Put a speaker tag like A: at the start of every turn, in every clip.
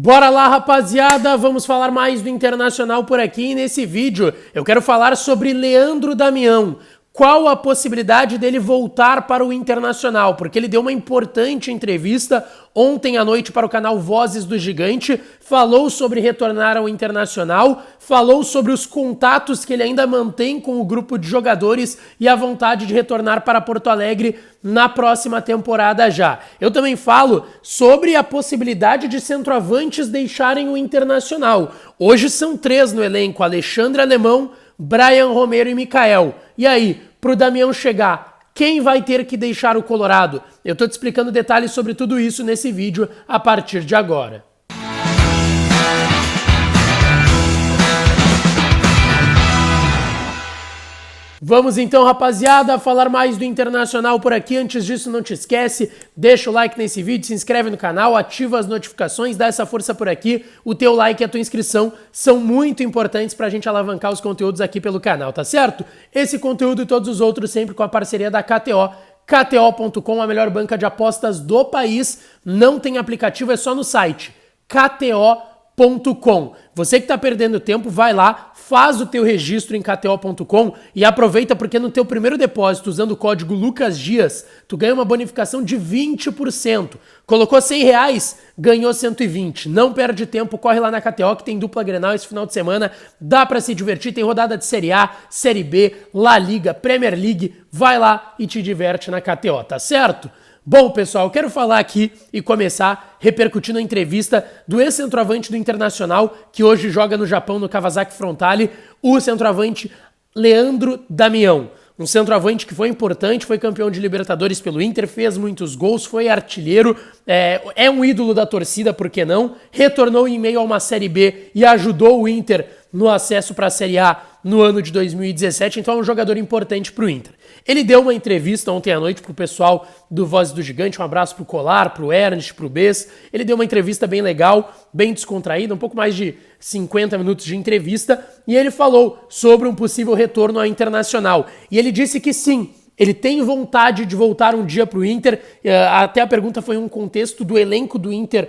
A: Bora lá, rapaziada, vamos falar mais do Internacional por aqui. E nesse vídeo eu quero falar sobre Leandro Damião. Qual a possibilidade dele voltar para o Internacional? Porque ele deu uma importante entrevista ontem à noite para o canal Vozes do Gigante, falou sobre retornar ao Internacional, falou sobre os contatos que ele ainda mantém com o grupo de jogadores e a vontade de retornar para Porto Alegre na próxima temporada já. Eu também falo sobre a possibilidade de centroavantes deixarem o Internacional. Hoje são 3 no elenco: Alexandre Alemão, Brian Romero e Mikael. E aí, pro Damião chegar, quem vai ter que deixar o Colorado? Eu tô te explicando detalhes sobre tudo isso nesse vídeo a partir de agora. Vamos então, rapaziada, falar mais do Internacional por aqui. Antes disso, não te esquece, deixa o like nesse vídeo, se inscreve no canal, ativa as notificações, dá essa força por aqui. O teu like e a tua inscrição são muito importantes pra gente alavancar os conteúdos aqui pelo canal, tá certo? Esse conteúdo e todos os outros sempre com a parceria da KTO. KTO.com, a melhor banca de apostas do país. Não tem aplicativo, é só no site KTO.com. Você que está perdendo tempo, vai lá, faz o teu registro em KTO.com e aproveita, porque no teu primeiro depósito, usando o código LUCASDIAS, tu ganha uma bonificação de 20%. Colocou R$100, ganhou 120. Não perde tempo, corre lá na KTO que tem dupla Grenal esse final de semana, dá para se divertir, tem rodada de Série A, Série B, La Liga, Premier League, vai lá e te diverte na KTO, tá certo? Bom, pessoal, eu quero falar aqui e começar repercutindo a entrevista do ex-centroavante do Internacional, que hoje joga no Japão, no Kawasaki Frontale, o centroavante Leandro Damião. Um centroavante que foi importante, foi campeão de Libertadores pelo Inter, fez muitos gols, foi artilheiro, é um ídolo da torcida, por que não? Retornou em meio a uma Série B e ajudou o Inter no acesso para a Série A no ano de 2017, então é um jogador importante para o Inter. Ele deu uma entrevista ontem à noite pro pessoal do Vozes do Gigante, um abraço pro Colar, pro Ernest, pro Bess. Ele deu uma entrevista bem legal, bem descontraída, um pouco mais de 50 minutos de entrevista, e ele falou sobre um possível retorno ao Internacional. E ele disse que sim, ele tem vontade de voltar um dia pro Inter, até a pergunta foi um contexto do elenco do Inter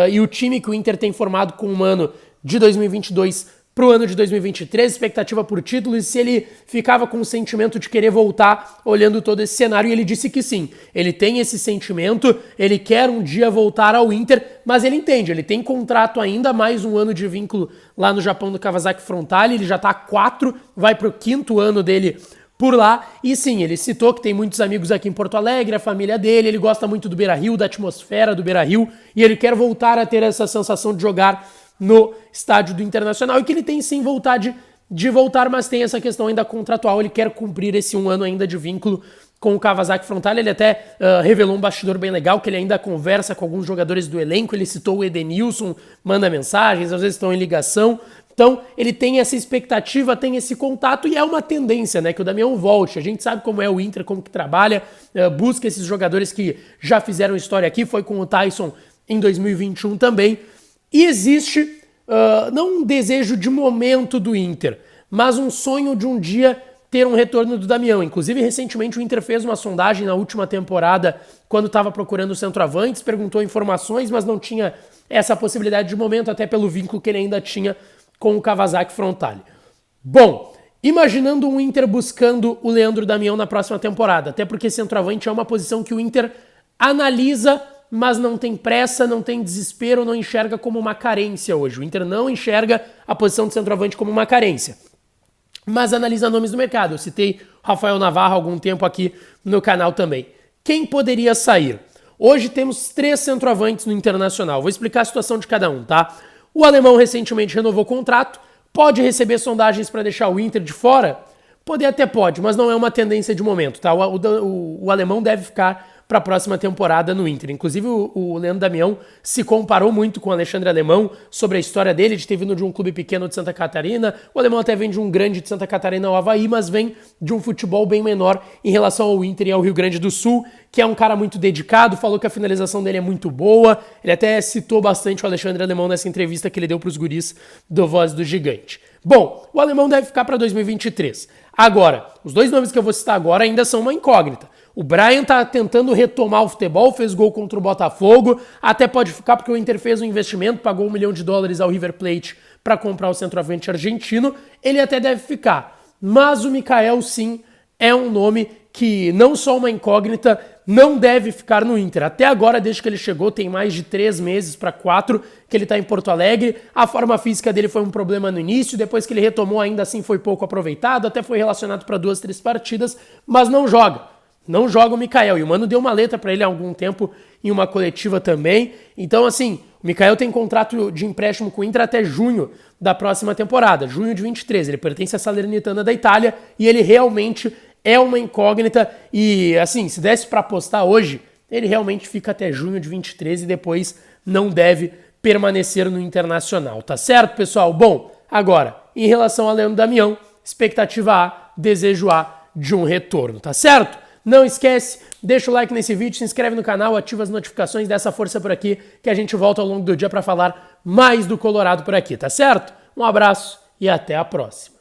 A: e o time que o Inter tem formado com o ano de 2022 para o ano de 2023, expectativa por título, e se ele ficava com o sentimento de querer voltar olhando todo esse cenário, e ele disse que sim, ele tem esse sentimento, ele quer um dia voltar ao Inter, mas ele entende, ele tem contrato ainda, mais um ano de vínculo lá no Japão do Kawasaki Frontale, ele já está 4, vai para o 5º ano dele por lá, e sim, ele citou que tem muitos amigos aqui em Porto Alegre, a família dele, ele gosta muito do Beira-Rio, da atmosfera do Beira-Rio, e ele quer voltar a ter essa sensação de jogar no estádio do Internacional, e que ele tem sim vontade de voltar, mas tem essa questão ainda contratual, ele quer cumprir esse 1 ano ainda de vínculo com o Kawasaki Frontale. Ele até revelou um bastidor bem legal, que ele ainda conversa com alguns jogadores do elenco, ele citou o Edenilson, manda mensagens, às vezes estão em ligação, então ele tem essa expectativa, tem esse contato, e é uma tendência, né, que o Damião volte. A gente sabe como é o Inter, como que trabalha, busca esses jogadores que já fizeram história aqui, foi com o Tyson em 2021 também. E existe não um desejo de momento do Inter, mas um sonho de um dia ter um retorno do Damião. Inclusive, recentemente o Inter fez uma sondagem na última temporada, quando estava procurando centroavantes, perguntou informações, mas não tinha essa possibilidade de momento, até pelo vínculo que ele ainda tinha com o Kawasaki Frontale. Bom, imaginando um Inter buscando o Leandro Damião na próxima temporada, até porque centroavante é uma posição que o Inter analisa, mas não tem pressa, não tem desespero, não enxerga como uma carência hoje. O Inter não enxerga a posição de centroavante como uma carência, mas analisa nomes do mercado. Eu citei Rafael Navarro há algum tempo aqui no canal também. Quem poderia sair? Hoje temos 3 centroavantes no Internacional. Vou explicar a situação de cada um, tá? O Alemão recentemente renovou o contrato, pode receber sondagens para deixar o Inter de fora? Poder até pode, mas não é uma tendência de momento, tá? O Alemão deve ficar para a próxima temporada no Inter. Inclusive, o Leandro Damião se comparou muito com o Alexandre Alemão sobre a história dele, de ter vindo de um clube pequeno de Santa Catarina. O Alemão até vem de um grande de Santa Catarina, o Avaí, mas vem de um futebol bem menor em relação ao Inter e ao Rio Grande do Sul. que é um cara muito dedicado, falou que a finalização dele é muito boa, ele até citou bastante o Alexandre Alemão nessa entrevista que ele deu para os guris do Voz do Gigante. Bom, o Alemão deve ficar para 2023. Agora, os dois nomes que eu vou citar agora ainda são uma incógnita. O Brian tá tentando retomar o futebol, fez gol contra o Botafogo, até pode ficar porque o Inter fez um investimento, pagou $1 milhão ao River Plate para comprar o centroavante argentino, ele até deve ficar. Mas o Mikael, sim, é um nome que não só uma incógnita, não deve ficar no Inter. Até agora, desde que ele chegou, tem mais de 3 meses para 4 que ele está em Porto Alegre. A forma física dele foi um problema no início, depois que ele retomou ainda assim foi pouco aproveitado, até foi relacionado para 2, 3 partidas, mas não joga. Não joga o Mikael. E o Mano deu uma letra para ele há algum tempo em uma coletiva também. Então, assim, o Mikael tem contrato de empréstimo com o Inter até junho da próxima temporada, junho de 23. Ele pertence à Salernitana da Itália e ele realmente é uma incógnita. E, assim, se desse para apostar hoje, ele realmente fica até junho de 23 e depois não deve permanecer no Internacional. Tá certo, pessoal? Bom, agora, em relação a Leandro Damião, expectativa A, desejo A de um retorno, tá certo? Não esquece, deixa o like nesse vídeo, se inscreve no canal, ativa as notificações, dá essa força por aqui, que a gente volta ao longo do dia para falar mais do Colorado por aqui, tá certo? Um abraço e até a próxima.